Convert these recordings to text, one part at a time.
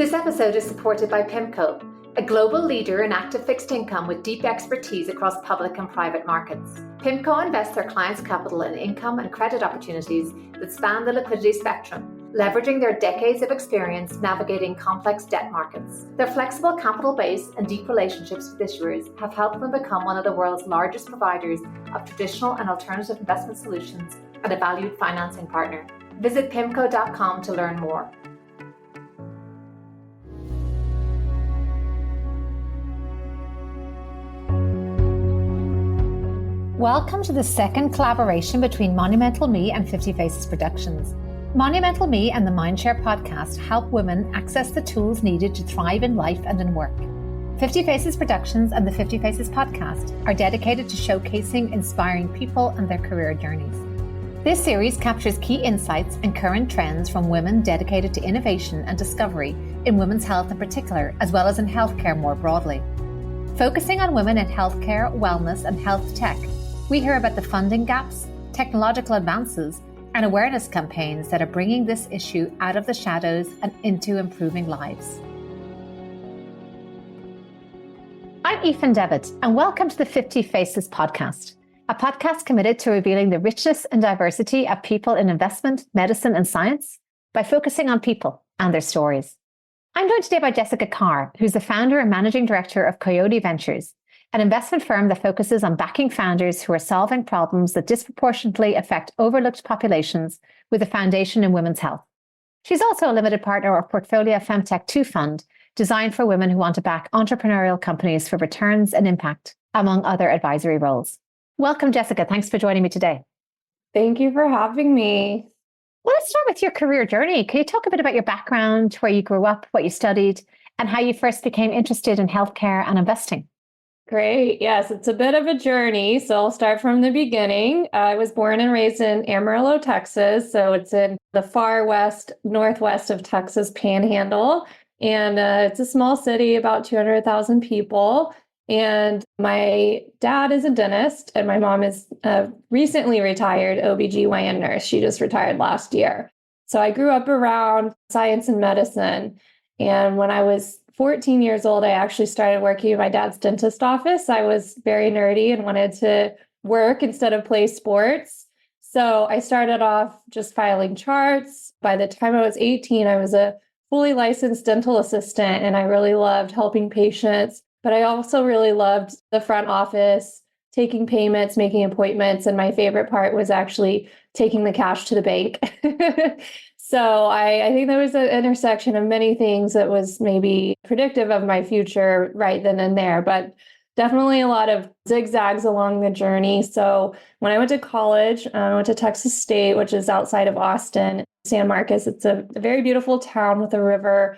This episode is supported by PIMCO, a global leader in active fixed income with deep expertise across public and private markets. PIMCO invests their clients' capital in income and credit opportunities that span the liquidity spectrum, leveraging their decades of experience navigating complex debt markets. Their flexible capital base and deep relationships with issuers have helped them become one of the world's largest providers of traditional and alternative investment solutions and a valued financing partner. Visit pimco.com to learn more. Welcome to the second collaboration between Monumental Me and 50 Faces Productions. Monumental Me and the Mindshare podcast help women access the tools needed to thrive in life and in work. 50 Faces Productions and the 50 Faces podcast are dedicated to showcasing inspiring people and their career journeys. This series captures key insights and current trends from women dedicated to innovation and discovery in women's health in particular, as well as in healthcare more broadly. Focusing on women in healthcare, wellness, and health tech, we hear about the funding gaps, technological advances, and awareness campaigns that are bringing this issue out of the shadows and into improving lives. I'm Aoife Devitt, and welcome to the 50 Faces podcast, a podcast committed to revealing the richness and diversity of people in investment, medicine, and science by focusing on people and their stories. I'm joined today by Jessica Karr, who's the founder and managing director of Coyote Ventures, an investment firm that focuses on backing founders who are solving problems that disproportionately affect overlooked populations with a foundation in women's health. She's also a limited partner of Portfolia FemTech II Fund, designed for women who want to back entrepreneurial companies for returns and impact, among other advisory roles. Welcome, Jessica. Thanks for joining me today. Thank you for having me. Well, let's start with your career journey. Can you talk a bit about your background, where you grew up, what you studied, and how you first became interested in healthcare and investing? Great. Yes, it's a bit of a journey. So I'll start from the beginning. I was born and raised in Amarillo, Texas. So it's in the far west, northwest of Texas Panhandle. And it's a small city, about 200,000 people. And my dad is a dentist and my mom is a recently retired OBGYN nurse. She just retired last year. So I grew up around science and medicine. And when I was 14 years old, I actually started working in my dad's dentist office. I was very nerdy and wanted to work instead of play sports. So I started off just filing charts. By the time I was 18, I was a fully licensed dental assistant, and I really loved helping patients. But I also really loved the front office, taking payments, making appointments. And my favorite part was actually taking the cash to the bank. So I think there was an intersection of many things that was maybe predictive of my future right then and there, but definitely a lot of zigzags along the journey. So when I went to college, I went to Texas State, which is outside of Austin, San Marcos. It's a very beautiful town with a river.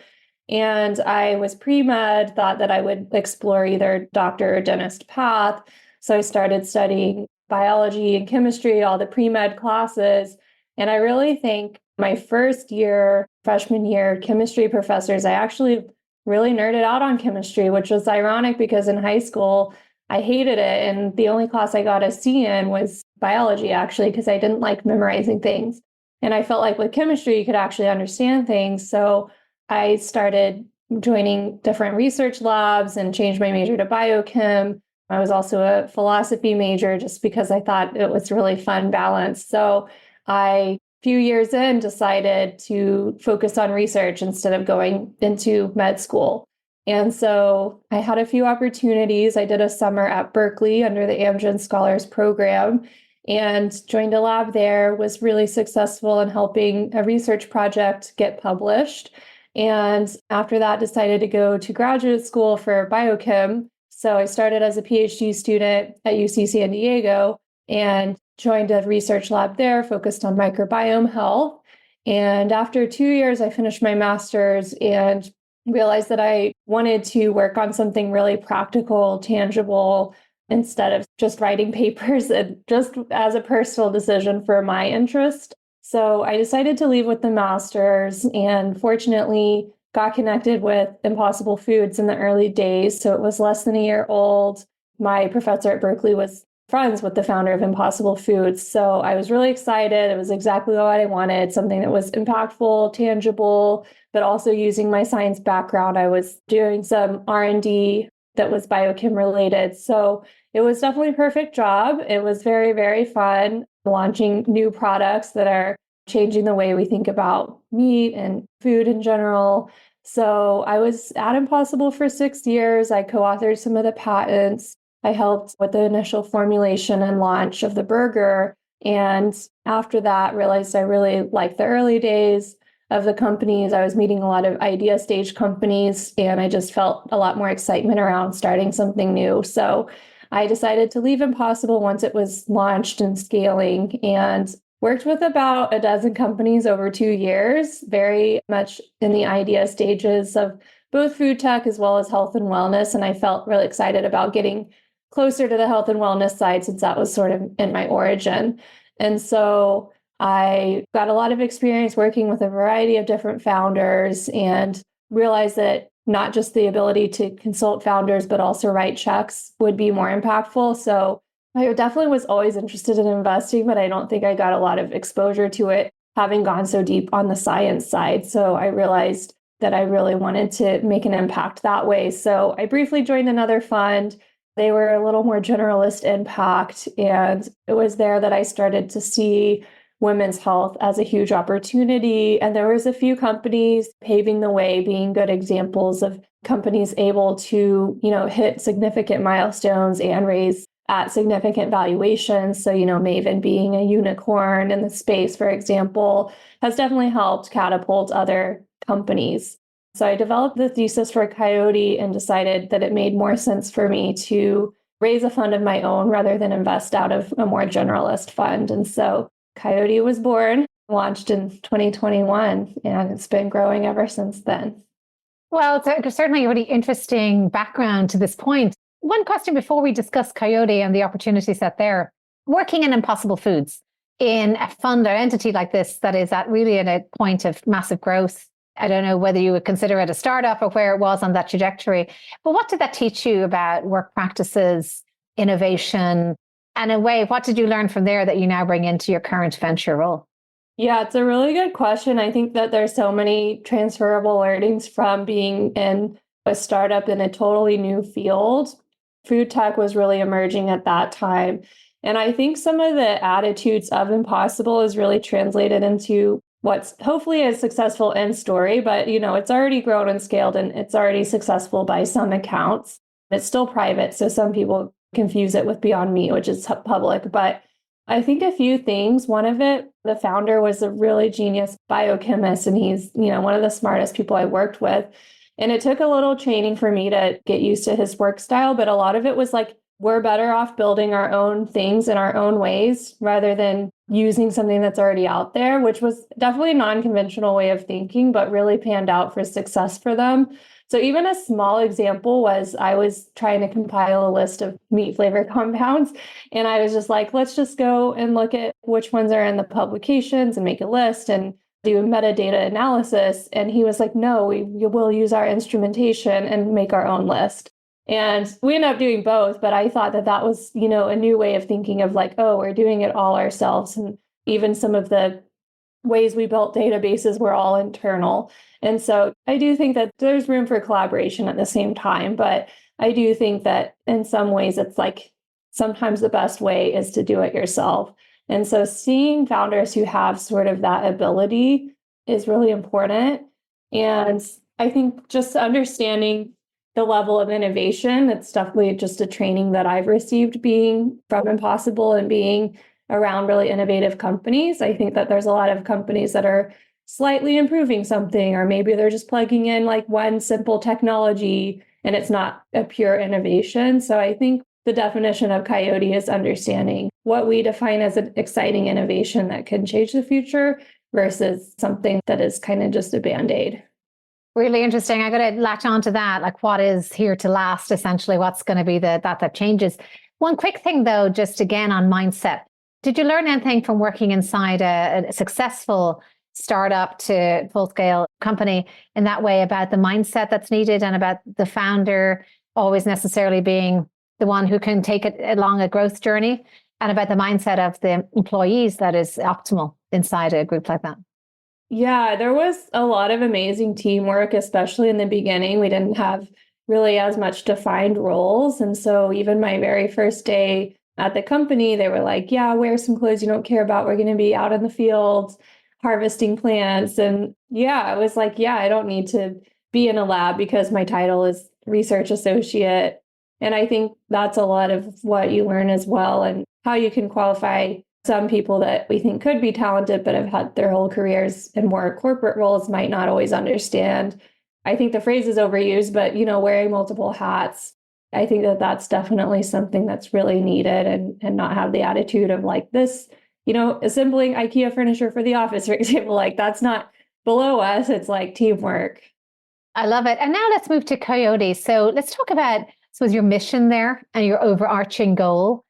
And I was pre-med, thought that I would explore either doctor or dentist path. So I started studying biology and chemistry, all the pre-med classes. And I really think my first year, freshman year, chemistry professors, I actually really nerded out on chemistry, which was ironic because in high school, I hated it. And the only class I got a C in was biology, actually, because I didn't like memorizing things. And I felt like with chemistry, you could actually understand things. So I started joining different research labs and changed my major to biochem. I was also a philosophy major just because I thought it was really fun balance. So I few years in, decided to focus on research instead of going into med school. And so I had a few opportunities. I did a summer at Berkeley under the Amgen Scholars Program and joined a lab there, was really successful in helping a research project get published. And after that, decided to go to graduate school for biochem. So I started as a PhD student at UC San Diego and joined a research lab there focused on microbiome health. And after 2 years, I finished my master's and realized that I wanted to work on something really practical, tangible, instead of just writing papers, and just as a personal decision for my interest. So I decided to leave with the master's and fortunately got connected with Impossible Foods in the early days. So it was less than a year old. My professor at Berkeley was friends with the founder of Impossible Foods. So I was really excited. It was exactly what I wanted, something that was impactful, tangible, but also using my science background. I was doing some R&D that was biochem related. So it was definitely a perfect job. It was very, very fun launching new products that are changing the way we think about meat and food in general. So I was at Impossible for 6 years. I co-authored some of the patents. I helped with the initial formulation and launch of the burger. And after that, realized I really liked the early days of the companies. I was meeting a lot of idea stage companies, and I just felt a lot more excitement around starting something new. So I decided to leave Impossible once it was launched and scaling, and worked with about a dozen companies over 2 years, very much in the idea stages of both food tech as well as health and wellness. And I felt really excited about getting closer to the health and wellness side since that was sort of in my origin. And so I got a lot of experience working with a variety of different founders and realized that not just the ability to consult founders, but also write checks would be more impactful. So I definitely was always interested in investing, but I don't think I got a lot of exposure to it, having gone so deep on the science side. So I realized that I really wanted to make an impact that way. So I briefly joined another fund. They were a little more generalist impact. And it was there that I started to see women's health as a huge opportunity. And there was a few companies paving the way, being good examples of companies able to, hit significant milestones and raise at significant valuations. So, Maven being a unicorn in the space, for example, has definitely helped catapult other companies. So I developed the thesis for Coyote and decided that it made more sense for me to raise a fund of my own rather than invest out of a more generalist fund. And so Coyote was born, launched in 2021, and it's been growing ever since then. Well, it's certainly a really interesting background to this point. One question before we discuss Coyote and the opportunity set there. Working in Impossible Foods, in a fund or entity like this that is at really at a point of massive growth, I don't know whether you would consider it a startup or where it was on that trajectory, but what did that teach you about work practices, innovation, and in a way, what did you learn from there that you now bring into your current venture role? Yeah, it's a really good question. I think that there's so many transferable learnings from being in a startup in a totally new field. Food tech was really emerging at that time. And I think some of the attitudes of Impossible is really translated into what's hopefully a successful end story, but it's already grown and scaled and it's already successful by some accounts. It's still private, so some people confuse it with Beyond Meat, which is public. But I think a few things. One of it, the founder was a really genius biochemist, and he's, one of the smartest people I worked with. And it took a little training for me to get used to his work style, but a lot of it was like, we're better off building our own things in our own ways rather than using something that's already out there, which was definitely a non-conventional way of thinking, but really panned out for success for them. So even a small example was I was trying to compile a list of meat flavor compounds. And I was just like, let's just go and look at which ones are in the publications and make a list and do metadata analysis. And he was like, no, we will use our instrumentation and make our own list. And we ended up doing both, but I thought that that was, a new way of thinking of like, oh, we're doing it all ourselves. And even some of the ways we built databases were all internal. And so I do think that there's room for collaboration at the same time, but I do think that in some ways it's like sometimes the best way is to do it yourself. And so seeing founders who have sort of that ability is really important. And I think just understanding the level of innovation, it's definitely just a training that I've received being from Impossible and being around really innovative companies. I think that there's a lot of companies that are slightly improving something, or maybe they're just plugging in like one simple technology and it's not a pure innovation. So I think the definition of Coyote is understanding what we define as an exciting innovation that can change the future versus something that is kind of just a Band-Aid. Really interesting. I got to latch on to that. Like, what is here to last? Essentially, what's going to be that changes? One quick thing, though, just again on mindset. Did you learn anything from working inside a successful startup to full-scale company in that way about the mindset that's needed and about the founder always necessarily being the one who can take it along a growth journey, and about the mindset of the employees that is optimal inside a group like that? Yeah, there was a lot of amazing teamwork, especially in the beginning. We didn't have really as much defined roles. And so even my very first day at the company, they were like, yeah, wear some clothes you don't care about. We're going to be out in the fields harvesting plants. And yeah, I was like, yeah, I don't need to be in a lab because my title is research associate. And I think that's a lot of what you learn as well, and how you can qualify some people that we think could be talented but have had their whole careers in more corporate roles might not always understand. I think the phrase is overused, but wearing multiple hats, I think that that's definitely something that's really needed, and not have the attitude of like this, assembling IKEA furniture for the office, for example, like that's not below us. It's like teamwork. I love it. And now let's move to Coyote. So let's talk about, I suppose, your mission there and your overarching goal.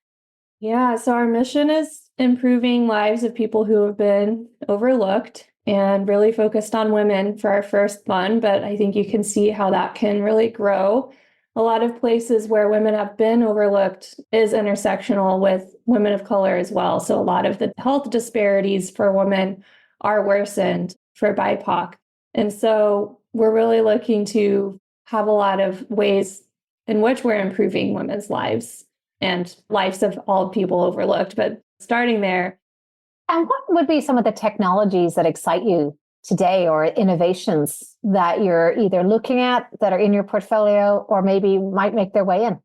Yeah, so our mission is improving lives of people who have been overlooked, and really focused on women for our first fund. But I think you can see how that can really grow. A lot of places where women have been overlooked is intersectional with women of color as well. So a lot of the health disparities for women are worsened for BIPOC. And so we're really looking to have a lot of ways in which we're improving women's lives and lives of all people overlooked. But starting there. And what would be some of the technologies that excite you today, or innovations that you're either looking at that are in your portfolio or maybe might make their way in?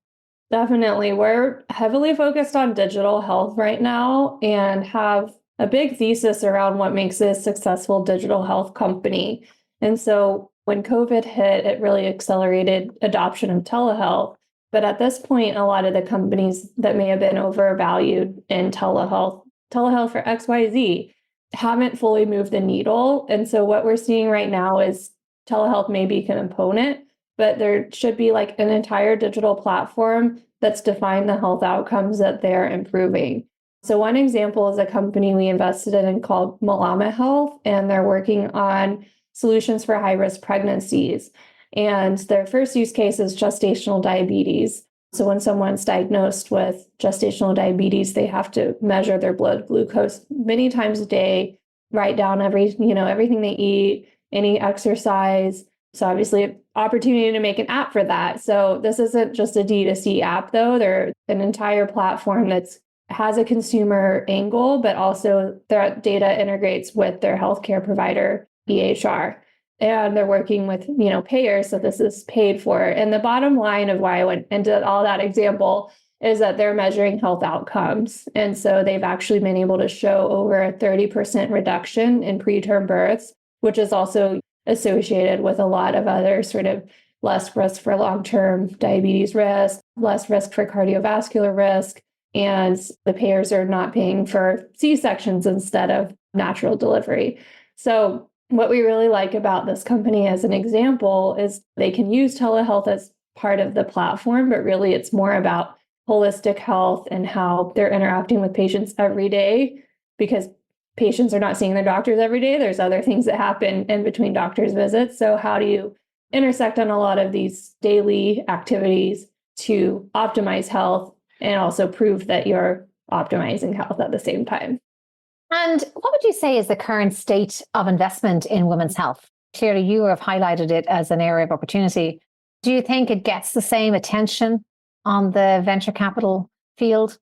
Definitely. We're heavily focused on digital health right now, and have a big thesis around what makes a successful digital health company. And so when COVID hit, it really accelerated adoption of telehealth. But at this point, a lot of the companies that may have been overvalued in telehealth for XYZ, haven't fully moved the needle. And so what we're seeing right now is telehealth may be a component, but there should be like an entire digital platform that's defined the health outcomes that they're improving. So one example is a company we invested in called Malama Health, and they're working on solutions for high-risk pregnancies. And their first use case is gestational diabetes. So when someone's diagnosed with gestational diabetes, they have to measure their blood glucose many times a day, write down everything they eat, any exercise. So obviously, opportunity to make an app for that. So this isn't just a D2C app, though. They're an entire platform that has a consumer angle, but also their data integrates with their healthcare provider, EHR. And they're working with, payers, so this is paid for. And the bottom line of why I went into all that example is that they're measuring health outcomes. And so they've actually been able to show over a 30% reduction in preterm births, which is also associated with a lot of other sort of less risk for long-term diabetes risk, less risk for cardiovascular risk. And the payers are not paying for C-sections instead of natural delivery. So what we really like about this company as an example is they can use telehealth as part of the platform, but really it's more about holistic health and how they're interacting with patients every day, because patients are not seeing their doctors every day. There's other things that happen in between doctors' visits. So how do you intersect on a lot of these daily activities to optimize health and also prove that you're optimizing health at the same time? And what would you say is the current state of investment in women's health? Clearly, you have highlighted it as an area of opportunity. Do you think it gets the same attention on the venture capital field?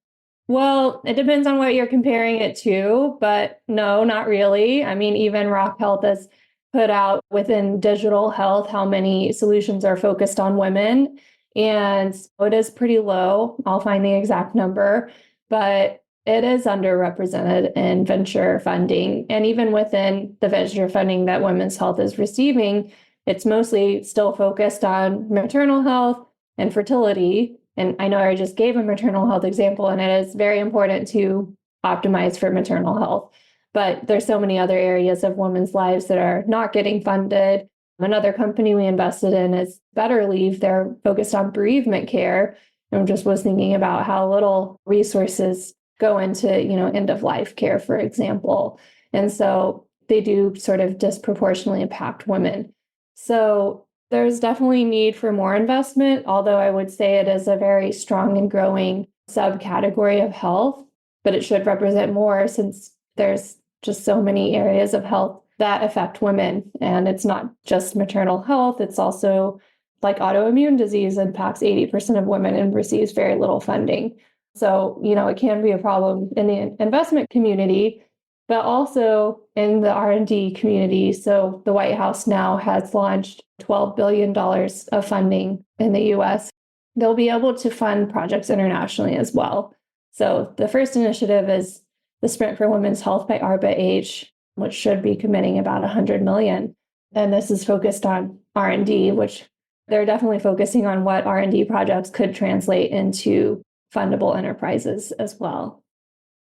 Well, it depends on what you're comparing it to, but no, not really. I mean, even Rock Health has put out within digital health how many solutions are focused on women, and it is pretty low. I'll find the exact number, but it is underrepresented in venture funding. And even within the venture funding that women's health is receiving, it's mostly still focused on maternal health and fertility. And I know I just gave a maternal health example, and it is very important to optimize for maternal health. But there's so many other areas of women's lives that are not getting funded. Another company we invested in is Better Leave. They're focused on bereavement care. And just was thinking about how little resources go into, end of life care, for example. And so they do sort of disproportionately impact women. So there's definitely need for more investment, although I would say it is a very strong and growing subcategory of health, but it should represent more since there's just so many areas of health that affect women. And it's not just maternal health, it's also like autoimmune disease impacts 80% of women and receives very little funding. So, it can be a problem in the investment community, but also in the R&D community. So the White House now has launched $12 billion of funding in the US. They'll be able to fund projects internationally as well. So the first initiative is the Sprint for Women's Health by ARPA-H, which should be committing about $100 million. And this is focused on R&D, which they're definitely focusing on what R&D projects could translate into fundable enterprises as well.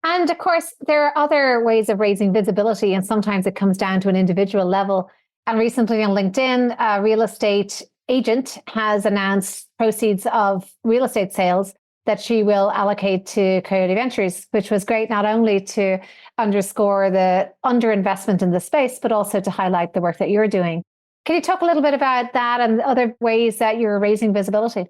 And of course, there are other ways of raising visibility, and sometimes it comes down to an individual level. And recently on LinkedIn, a real estate agent has announced proceeds of real estate sales that she will allocate to Coyote Ventures, which was great not only to underscore the underinvestment in the space, but also to highlight the work that you're doing. Can you talk a little bit about that and other ways that you're raising visibility?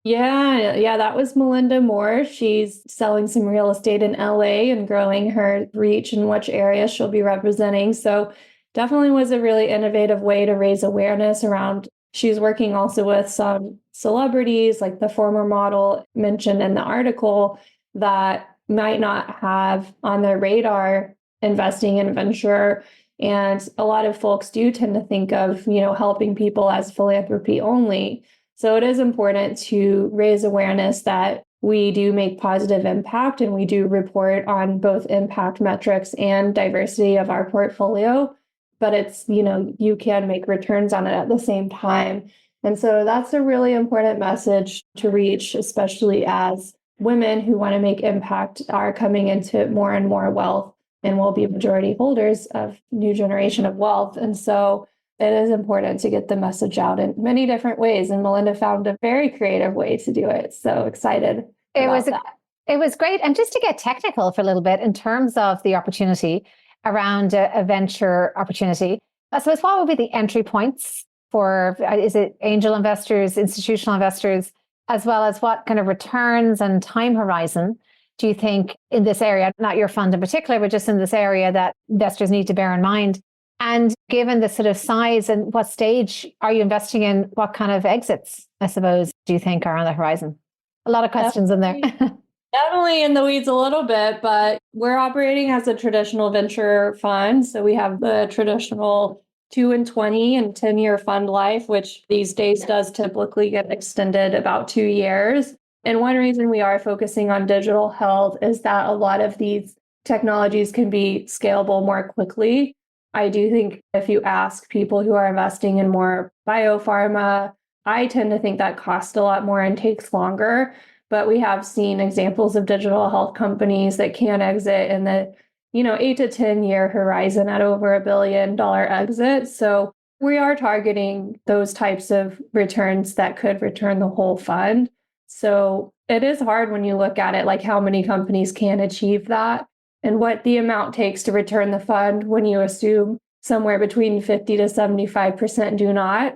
Yeah, that was Melinda Moore. She's selling some real estate in LA and growing her reach in which areas she'll be representing. So definitely was a really innovative way to raise awareness around. She's working also with some celebrities, like the former model mentioned in the article, that might not have on their radar investing in venture. And a lot of folks do tend to think of, helping people as philanthropy only. So it is important to raise awareness that we do make positive impact, and we do report on both impact metrics and diversity of our portfolio. But it's, you can make returns on it at the same time. And so that's a really important message to reach, especially as women who want to make impact are coming into more and more wealth and will be majority holders of new generation of wealth. And so it is important to get the message out in many different ways. And Melinda found a very creative way to do it. So excited. It was great. And just to get technical for a little bit in terms of the opportunity around a venture opportunity, I suppose what would be the entry points for, is it angel investors, institutional investors, as well as what kind of returns and time horizon do you think in this area, not your fund in particular, but just in this area that investors need to bear in mind? And given the sort of size and what stage are you investing in, what kind of exits, I suppose, do you think are on the horizon? A lot of questions in there. Definitely in the weeds a little bit, but we're operating as a traditional venture fund. So we have the traditional 2 and 20 and 10-year fund life, which these days does typically get extended about 2 years. And one reason we are focusing on digital health is that a lot of these technologies can be scalable more quickly. I do think if you ask people who are investing in more biopharma, I tend to think that costs a lot more and takes longer. But we have seen examples of digital health companies that can exit in the 8 to 10 year horizon at over $1 billion exit. So we are targeting those types of returns that could return the whole fund. So it is hard when you look at it, like how many companies can achieve that and what the amount takes to return the fund when you assume somewhere between 50 to 75% do not.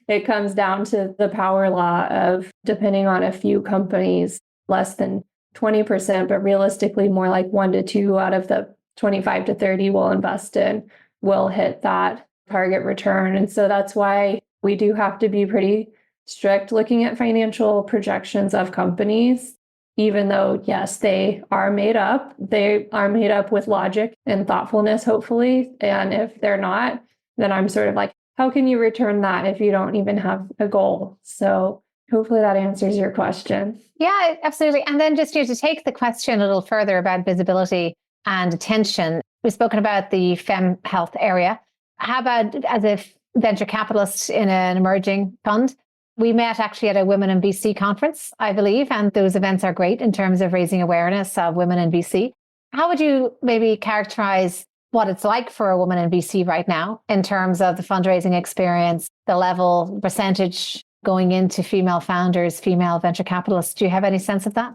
It comes down to the power law of, depending on a few companies, less than 20%, but realistically more like 1 to 2 out of the 25 to 30 we'll invest in will hit that target return. And so that's why we do have to be pretty strict looking at financial projections of companies. Even though, yes, they are made up with logic and thoughtfulness, hopefully. And if they're not, then I'm sort of like, how can you return that if you don't even have a goal? So hopefully that answers your question. Yeah, absolutely. And then just to take the question a little further about visibility and attention, we've spoken about the fem health area. How about as a venture capitalist in an emerging fund? We met actually at a Women in VC conference, I believe, and those events are great in terms of raising awareness of women in VC. How would you maybe characterize what it's like for a woman in VC right now in terms of the fundraising experience, the level, percentage going into female founders, female venture capitalists? Do you have any sense of that?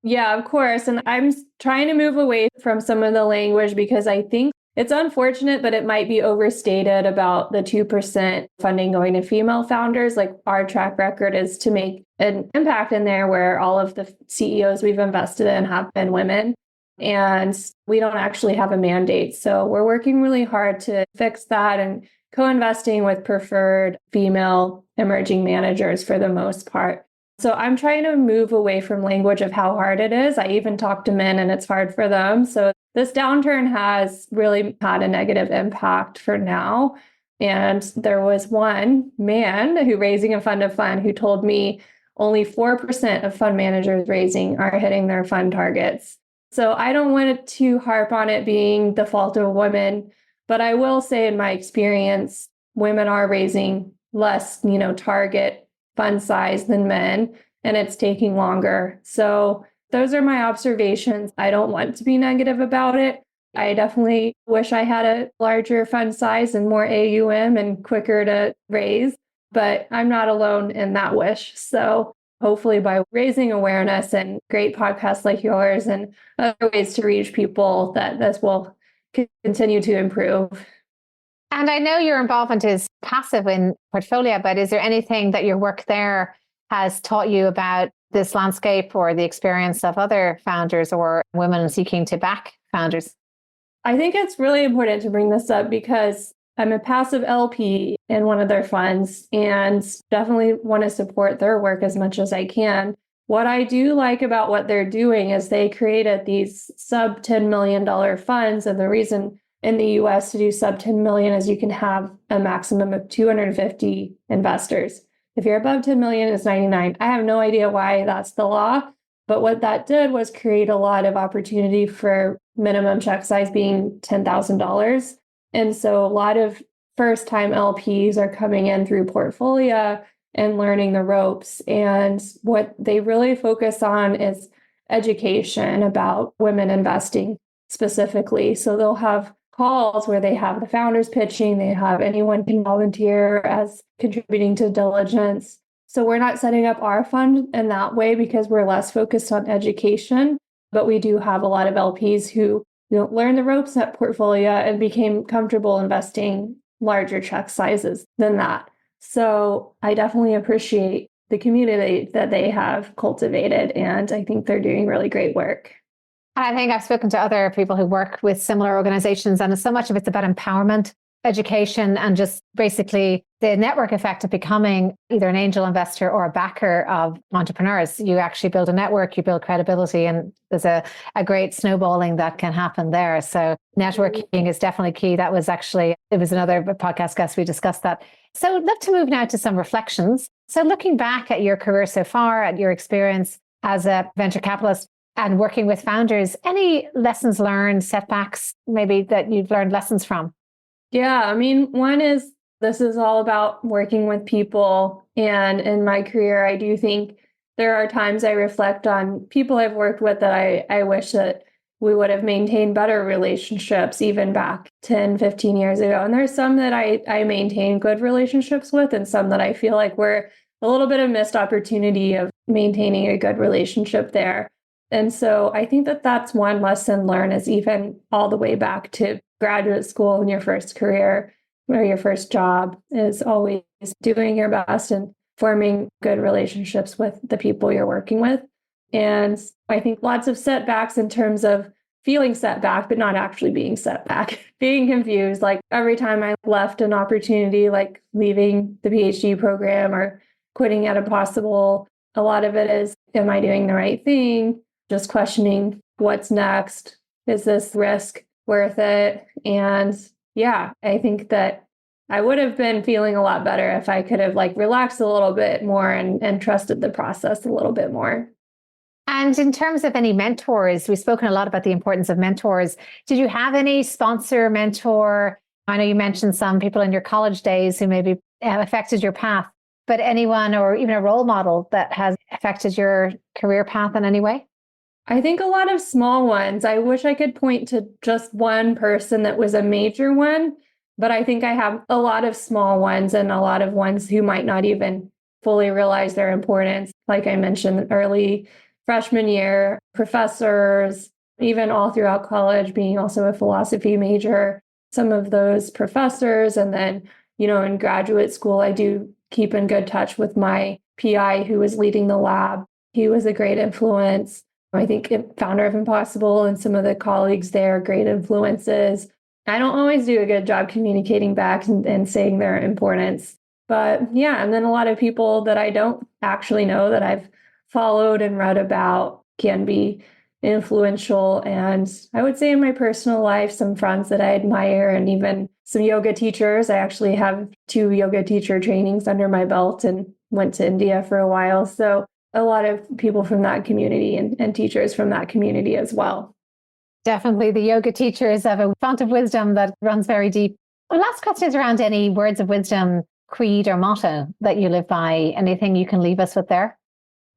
Yeah, of course. And I'm trying to move away from some of the language because I think it's unfortunate, but it might be overstated about the 2% funding going to female founders. Like our track record is to make an impact in there where all of the CEOs we've invested in have been women. and we don't actually have a mandate. So we're working really hard to fix that and co-investing with preferred female emerging managers for the most part. So I'm trying to move away from language of how hard it is. I even talk to men and it's hard for them. So this downturn has really had a negative impact for now. And there was one man who raising a fund of fund who told me only 4% of fund managers raising are hitting their fund targets. So I don't want to harp on it being the fault of women, but I will say in my experience, women are raising less, target fund size than men, and it's taking longer. So those are my observations. I don't want to be negative about it. I definitely wish I had a larger fund size and more AUM and quicker to raise, but I'm not alone in that wish. So hopefully by raising awareness and great podcasts like yours and other ways to reach people, that this will continue to improve. And I know your involvement is passive in Portfolia, but is there anything that your work there has taught you about this landscape or the experience of other founders or women seeking to back founders? I think it's really important to bring this up because I'm a passive LP in one of their funds and definitely want to support their work as much as I can. What I do like about what they're doing is they created these sub $10 million funds. And the reason in the US to do sub 10 million is you can have a maximum of 250 investors. If you're above 10 million, it's 99. I have no idea why that's the law. But what that did was create a lot of opportunity for minimum check size being $10,000. And so a lot of first-time LPs are coming in through Portfolia and learning the ropes. And what they really focus on is education about women investing specifically. So they'll have calls where they have the founders pitching, they have anyone can volunteer as contributing to diligence. So we're not setting up our fund in that way because we're less focused on education, but we do have a lot of LPs who learned the ropes at Portfolia and became comfortable investing larger check sizes than that. So I definitely appreciate the community that they have cultivated, and I think they're doing really great work. And I think I've spoken to other people who work with similar organizations, and so much of it's about empowerment, education, and just basically the network effect of becoming either an angel investor or a backer of entrepreneurs. You actually build a network, you build credibility, and there's a great snowballing that can happen there. So networking is definitely key. It was another podcast guest, we discussed that. So I'd love to move now to some reflections. So looking back at your career so far, at your experience as a venture capitalist, and working with founders, any lessons learned, setbacks, maybe that you've learned lessons from? Yeah, one is this is all about working with people. And in my career, I do think there are times I reflect on people I've worked with that I wish that we would have maintained better relationships even back 10, 15 years ago. And there's some that I maintain good relationships with and some that I feel like we're a little bit of missed opportunity of maintaining a good relationship there. And so I think that that's one lesson learned is even all the way back to graduate school in your first career or your first job is always doing your best and forming good relationships with the people you're working with. And I think lots of setbacks in terms of feeling set back, but not actually being set back, being confused. Like every time I left an opportunity, like leaving the PhD program or quitting at Impossible, a lot of it is, am I doing the right thing? Just questioning what's next. Is this risk worth it? And yeah, I think that I would have been feeling a lot better if I could have relaxed a little bit more and trusted the process a little bit more. And in terms of any mentors, we've spoken a lot about the importance of mentors. Did you have any sponsor, mentor? I know you mentioned some people in your college days who maybe affected your path, but anyone or even a role model that has affected your career path in any way? I think a lot of small ones. I wish I could point to just one person that was a major one, but I think I have a lot of small ones and a lot of ones who might not even fully realize their importance. Like I mentioned, early freshman year, professors, even all throughout college, being also a philosophy major, some of those professors. And then, in graduate school, I do keep in good touch with my PI who was leading the lab. He was a great influence. I think founder of Impossible and some of the colleagues there are great influences. I don't always do a good job communicating back and saying their importance. But yeah, and then a lot of people that I don't actually know that I've followed and read about can be influential. And I would say in my personal life, some friends that I admire and even some yoga teachers. I actually have 2 yoga teacher trainings under my belt and went to India for a while. So a lot of people from that community and teachers from that community as well. Definitely the yoga teachers have a font of wisdom that runs very deep. Well, last question is around any words of wisdom, creed or motto that you live by. Anything you can leave us with there?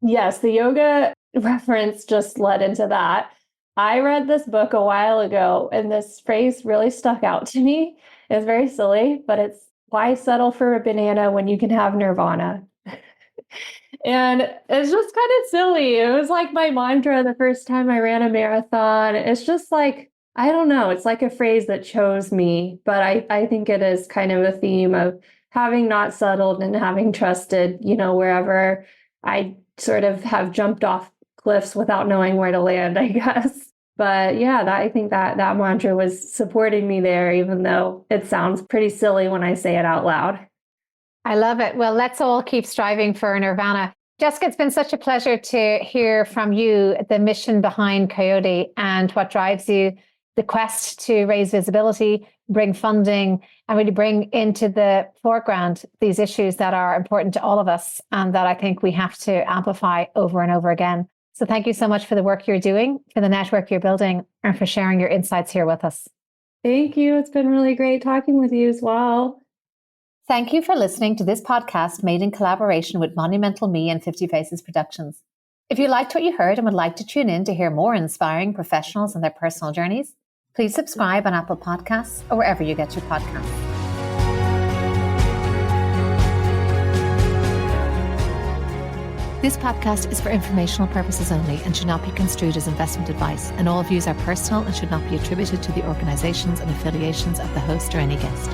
Yes, the yoga reference just led into that. I read this book a while ago, and this phrase really stuck out to me. It's very silly, but it's why settle for a banana when you can have nirvana? And it's just kind of silly. It was like my mantra the first time I ran a marathon. It's just like, I don't know, it's like a phrase that chose me, but I think it is kind of a theme of having not settled and having trusted, wherever I sort of have jumped off cliffs without knowing where to land, I guess. But yeah, I think that mantra was supporting me there, even though it sounds pretty silly when I say it out loud. I love it. Well, let's all keep striving for nirvana. Jessica, it's been such a pleasure to hear from you the mission behind Coyote and what drives you, the quest to raise visibility, bring funding, and really bring into the foreground these issues that are important to all of us and that I think we have to amplify over and over again. So thank you so much for the work you're doing, for the network you're building, and for sharing your insights here with us. Thank you. It's been really great talking with you as well. Thank you for listening to this podcast made in collaboration with Monumental Me and 50 Faces Productions. If you liked what you heard and would like to tune in to hear more inspiring professionals and their personal journeys, please subscribe on Apple Podcasts or wherever you get your podcasts. This podcast is for informational purposes only and should not be construed as investment advice, and all views are personal and should not be attributed to the organizations and affiliations of the host or any guest.